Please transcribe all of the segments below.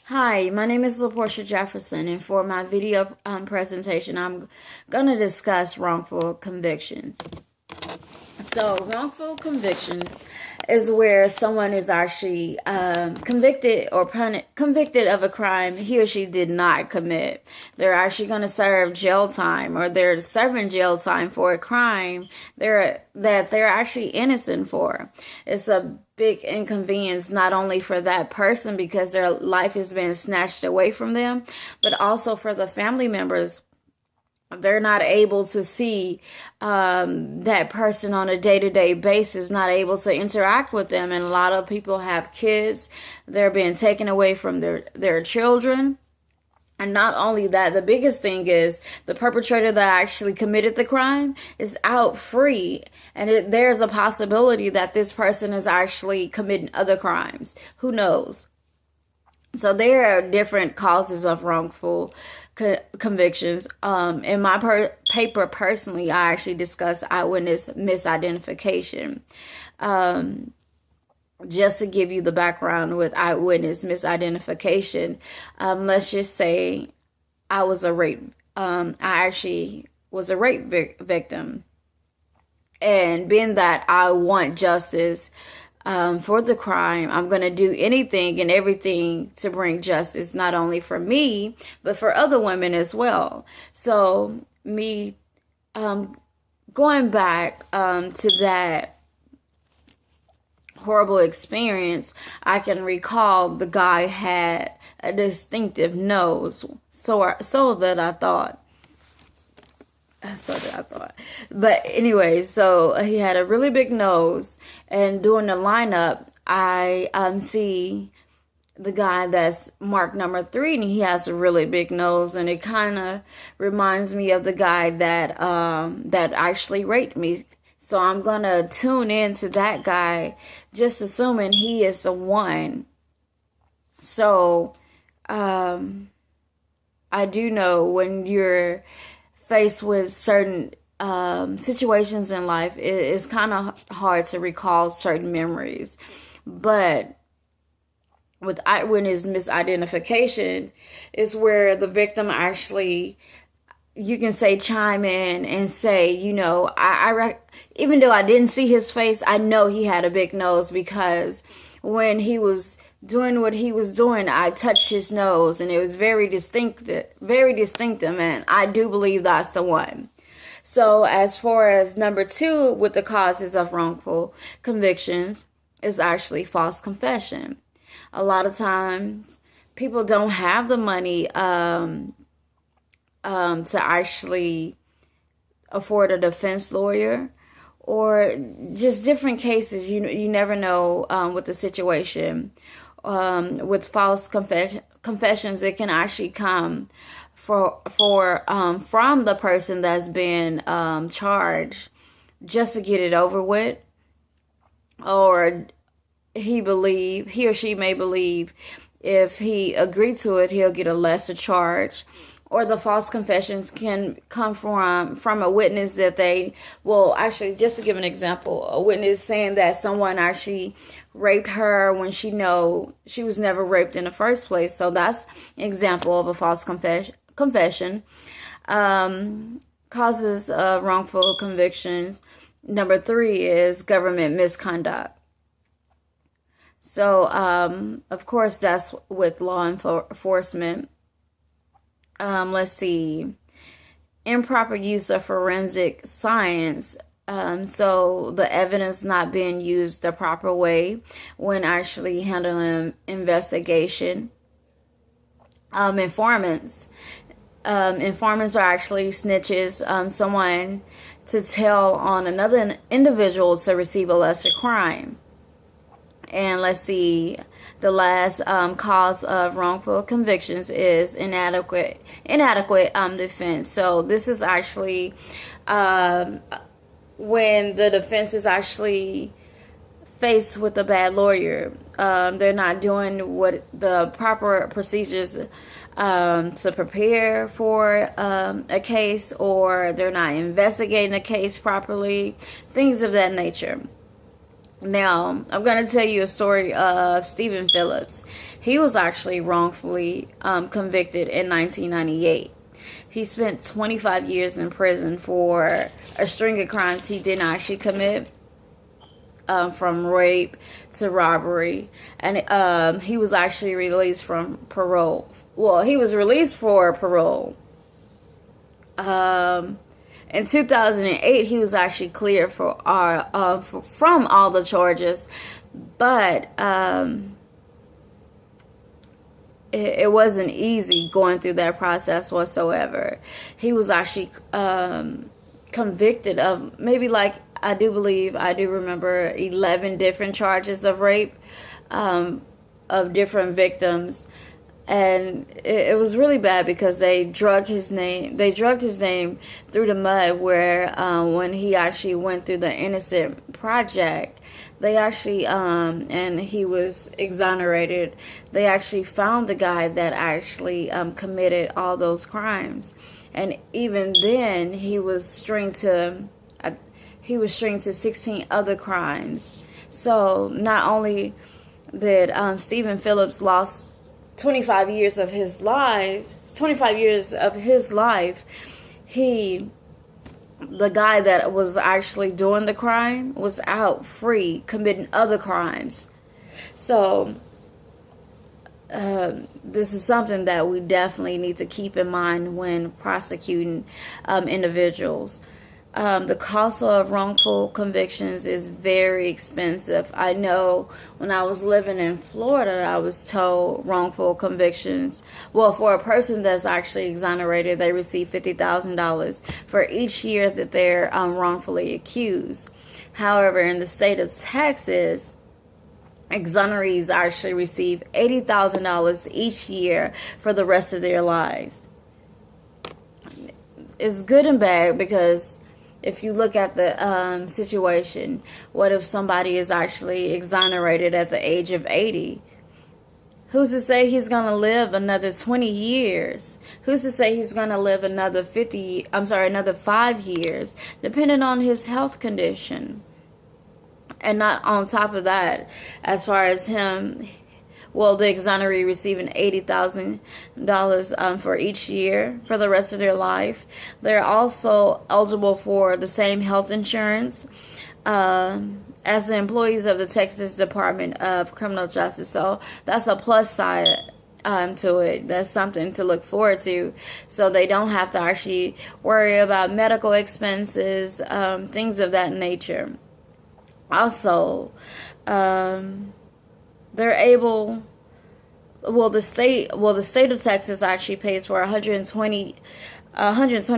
Hi, my name is LaPortia Jefferson, and for my video presentation, I'm going to discuss wrongful convictions. So, wrongful convictions is where someone is actually convicted or convicted of a crime he or she did not commit. They're actually going to serve jail time, or they're serving jail time for a crime that they're actually innocent for. It's a big inconvenience not only for that person because their life has been snatched away from them, but also for the family members. They're not able to see that person on a day-to-day basis, not able to interact with them. And a lot of people have kids. They're being taken away from their children. And not only that, the biggest thing is the perpetrator that actually committed the crime is out free. And there's a possibility that this person is actually committing other crimes. Who knows? So there are different causes of wrongful convictions. In my paper, personally, I actually discuss eyewitness misidentification. Just to give you the background with eyewitness misidentification, let's just say I was a rape. I actually was a rape victim, and being that I want justice for the crime, I'm going to do anything and everything to bring justice, not only for me, but for other women as well. So me going back to that horrible experience, I can recall the guy had a distinctive nose, so that I thought. But anyway, so he had a really big nose, and during the lineup, I see the guy that's marked number 3, and he has a really big nose, and it kind of reminds me of the guy that actually raped me. So I'm gonna tune into that guy, just assuming he is the one. So I do know when you're faced with certain situations in life, it's kind of hard to recall certain memories. But with eyewitness misidentification, is where the victim actually, you can say, chime in and say, even though I didn't see his face, I know he had a big nose because when he was doing what he was doing, I touched his nose, and it was very distinctive, and I do believe that's the one. So as far as number 2 with the causes of wrongful convictions is actually false confession. A lot of times people don't have the money to actually afford a defense lawyer, or just different cases. You never know with the situation. With false confessions, it can actually come from the person that's been charged, just to get it over with, or he or she may believe if he agreed to it, he'll get a lesser charge. Or the false confessions can come from a witness that actually, just to give an example, a witness saying that someone actually raped her when she was never raped in the first place. So that's an example of a false confession. Causes of wrongful convictions. Number 3 is government misconduct. So, of course, that's with law enforcement. Let's see. Improper use of forensic science. So the evidence not being used the proper way when actually handling investigation. Informants. Informants are actually snitches, someone to tell on another individual to receive a lesser crime. And let's see, the last cause of wrongful convictions is inadequate defense. So this is actually when the defense is actually faced with a bad lawyer. They're not doing what the proper procedures to prepare for a case, or they're not investigating a case properly, things of that nature. Now, I'm going to tell you a story of Stephen Phillips. He was actually wrongfully convicted in 1998. He spent 25 years in prison for a string of crimes he didn't actually commit, from rape to robbery. And he was actually released from parole. Well, he was released for parole. In 2008, he was actually cleared from all the charges, but it wasn't easy going through that process whatsoever. He was actually convicted of maybe, like, I do remember 11 different charges of rape of different victims. And it was really bad because they drugged his name through the mud, where when he actually went through the Innocent Project, they actually and he was exonerated. They actually found the guy that actually committed all those crimes, and even then he was stringed to 16 other crimes. So not only did Stephen Phillips lost 25 years of his life, the guy that was actually doing the crime was out free, committing other crimes. So this is something that we definitely need to keep in mind when prosecuting individuals. The cost of wrongful convictions is very expensive. I know when I was living in Florida, I was told wrongful convictions, well, for a person that's actually exonerated, they receive $50,000 for each year that they're wrongfully accused. However, in the state of Texas, exonerees actually receive $80,000 each year for the rest of their lives. It's good and bad, because if you look at the situation, what if somebody is actually exonerated at the age of 80? Who's to say he's going to live another 20 years? Who's to say he's going to live another 5 years, depending on his health condition? And not on top of that, as far as him, well, the exoneree receiving $80,000 for each year for the rest of their life. They're also eligible for the same health insurance as the employees of the Texas Department of Criminal Justice. So that's a plus side to it. That's something to look forward to. So they don't have to actually worry about medical expenses, things of that nature. Also, they're able, the state of Texas actually pays for 120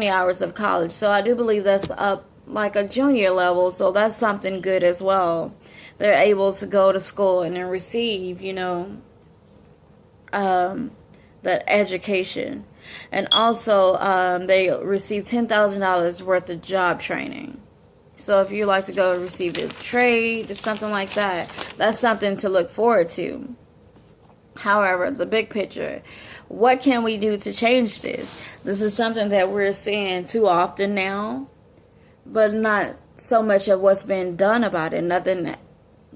hours of college. So I do believe that's up like a junior level. So that's something good as well. They're able to go to school and then receive, that education. And also, they receive $10,000 worth of job training. So if you like to go receive a trade or something like that, that's something to look forward to. However, the big picture, what can we do to change this? This is something that we're seeing too often now, but not so much of what's been done about it.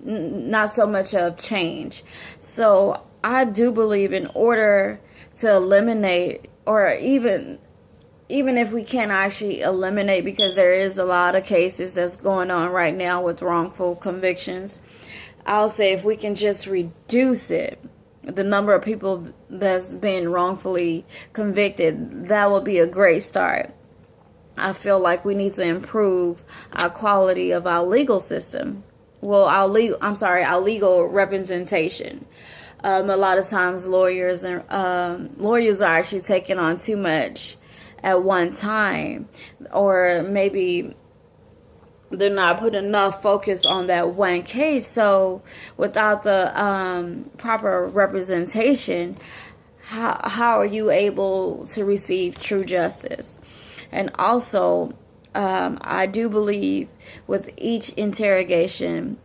Not so much of change. So I do believe in order to eliminate, or even if we can't actually eliminate, because there is a lot of cases that's going on right now with wrongful convictions, I'll say if we can just reduce it, the number of people that's been wrongfully convicted, that would be a great start. I feel like we need to improve our quality of our legal system. Well, our legal representation. A lot of times lawyers are actually taking on too much at one time, or maybe they're not putting enough focus on that one case. So without the proper representation, how are you able to receive true justice? And also, I do believe with each interrogation,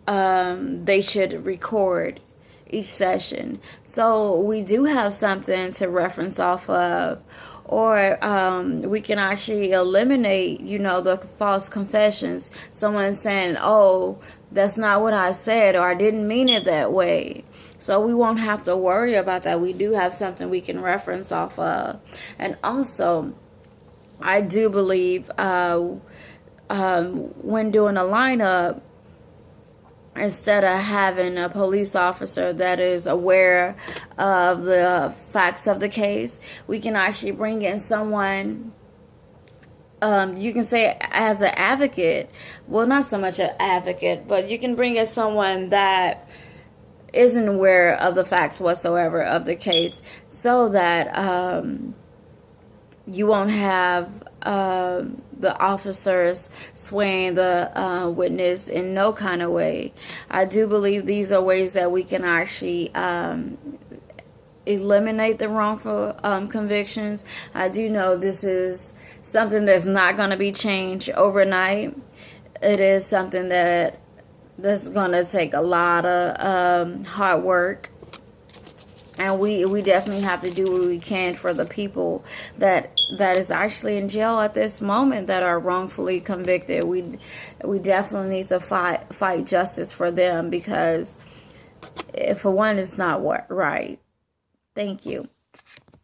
they should record each session, so we do have something to reference off of, or we can actually eliminate, the false confessions. Someone saying, "Oh, that's not what I said, or I didn't mean it that way. So we won't have to worry about that. We do have something we can reference off of. And also, I do believe when doing a lineup, instead of having a police officer that is aware of the facts of the case, we can actually bring in someone, you can say as an advocate. Well, not so much an advocate, but you can bring in someone that isn't aware of the facts whatsoever of the case, so that you won't have the officers swaying the witness in no kind of way. I do believe these are ways that we can actually eliminate the wrongful convictions. I do know this is something that's not going to be changed overnight. It is something that's going to take a lot of hard work. And we definitely have to do what we can for the people that is actually in jail at this moment, that are wrongfully convicted. We definitely need to fight justice for them, because for one, it's not right. Thank you.